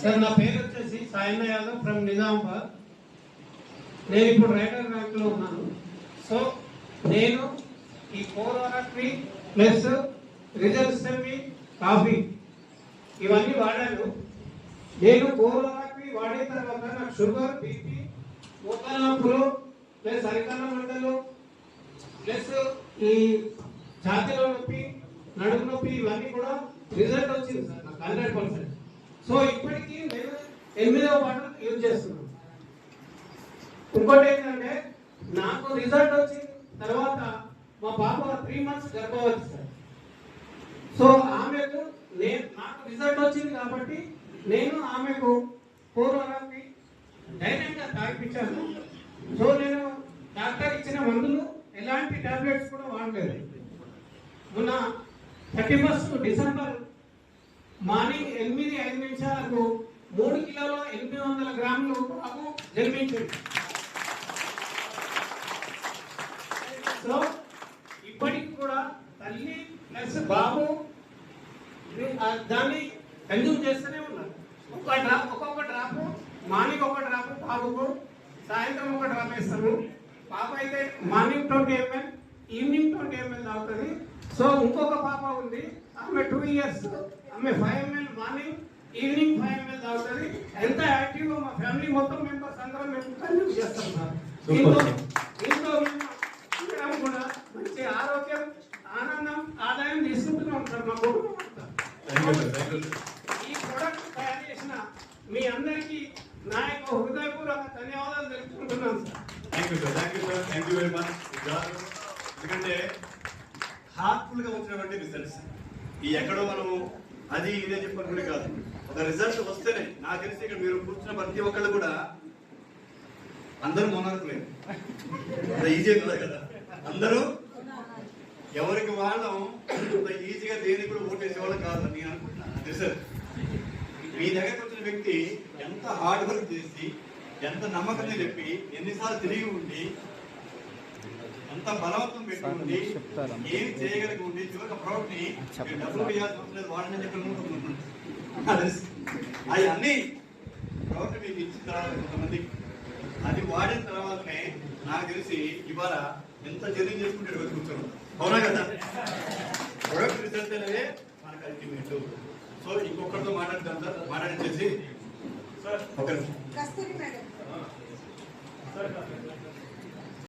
Sir నా పేరు వచ్చేసి సాయన్న యాదవ్ ఫ్రమ్ నిజామాబాద్. నేను ఇప్పుడు రైటర్ ర్యాంక్లో ఉన్నాను. సో నేను ఈ 4 ప్లస్ రిజల్ట్స్ కాఫీ ఇవన్నీ వాడాను. నేను 4 వాడిన తర్వాత నాకు షుగర్, బీపీ, మోకాళ్ళ నొప్పులు ప్లస్ అరికాల మంటలు ప్లస్ ఈ ఛాతీలో నొప్పి, నడుము నొప్పి ఇవన్నీ కూడా రిజల్ట్ వచ్చింది సార్ నాకు 100%. సో ఇప్పటికీ నేను 8వ బాటిల్ యూజ్ చేస్తున్నాను. ఇంకోటి ఏంటంటే నాకు రిజల్ట్ వచ్చిన తర్వాత మా పాప 3 months గర్భవతి సార్. సో ఆమెకు నాకు రిజల్ట్ వచ్చింది కాబట్టి నేను ఆమెకు 4 డైరెక్ట్గా తాగిపించాను. సో నేను డాక్టర్ ఇచ్చిన మందులు ఎలాంటి టాబ్లెట్స్ కూడా వాడలేదు. మొన్న 31st డిసెంబర్ మార్నింగ్ 8:05 3 కిలోల 800 గ్రాములు బాబు జన్మించింది. సో ఇప్పటికి కూడా తల్లి ప్లస్ బాబు దాన్ని కన్జ్యూమ్ చేస్తూనే ఉన్నారు. ఒక్కొక్క డ్రాప్ మార్నింగ్, ఒక డ్రాప్ బాబుకు, సాయంత్రం ఒక డ్రాప్ వేస్తాము. పాప అయితే మార్నింగ్ 20 ml, ఈవినింగ్ 20 ml తాగుతుంది. సో ఇంకొక పాప ఉంది, ఆమె 2 years, ఆమె 5 ml మార్నింగ్, ఈవినింగ్ 5 ml తాగుతుంది. ఎంత యాక్టివ్గా మా ఫ్యామిలీ మొత్తం మెంబర్స్ అందరం మేము కన్జ్యూమ్ చేస్తాం సార్. దీంతో మేము కూడా మంచి ఆరోగ్యం, ఆనందం, ఆదాయం తీసుకుంటున్నాం సార్ మా కుటుంబం. ఈ ప్రొడక్ట్ తయారు చేసిన మీ అందరికీ నా యొక్క హృదయపూర్వక ధన్యవాదాలు తెలుపుకుంటున్నాను sir. Thank you very much. ఎందుకంటే హార్ట్ఫుల్ గా వచ్చినటువంటి రిజల్ట్స్ ఈ ఎక్కడో మనం అది ఇదే చెప్పని కూడా కాదు, ఒక రిజల్ట్ వస్తేనే నాకు తెలిసి ఇక్కడ మీరు కూర్చున్న ప్రతి ఒక్కళ్ళు కూడా అందరూ మొన్నలేదు ఈజీ కదా. అందరూ ఎవరికి వాళ్ళం ఈజీగా దేనికి కూడా ఓటు వేసేవాళ్ళం కాదు నేను అనుకుంటున్నాను. రిజల్ట్ మీ దగ్గరకు వచ్చిన వ్యక్తి ఎంత హార్డ్ వర్క్ చేసి, ఎంత నమ్మకంగా చెప్పి, ఎన్నిసార్లు తిరిగి ఉండి, ఎంత బలవంతం పెట్టుకుండి, ఏమి చేయగలిగి ఉండి, చివరికి ప్రోడక్ట్ ని డబ్బులు వేయాల్సి వస్తుంది వాడని చెప్పి అవి అన్ని ప్రోడక్ట్ మీకు ఇచ్చిన తర్వాత కొంతమంది అది వాడిన తర్వాతనే నాకు తెలిసి ఇవాళ ఎంత జర్నీ చేసుకుంటే కూర్చోండి. అవునా కదా? ప్రొడక్ట్ రిజల్ట్ అనేది మనకు అల్టిమేట్. సో ఇంకొకరితో మాట్లాడతాం సార్, మాట్లాడించేసి సార్ ఒక నిమిషం.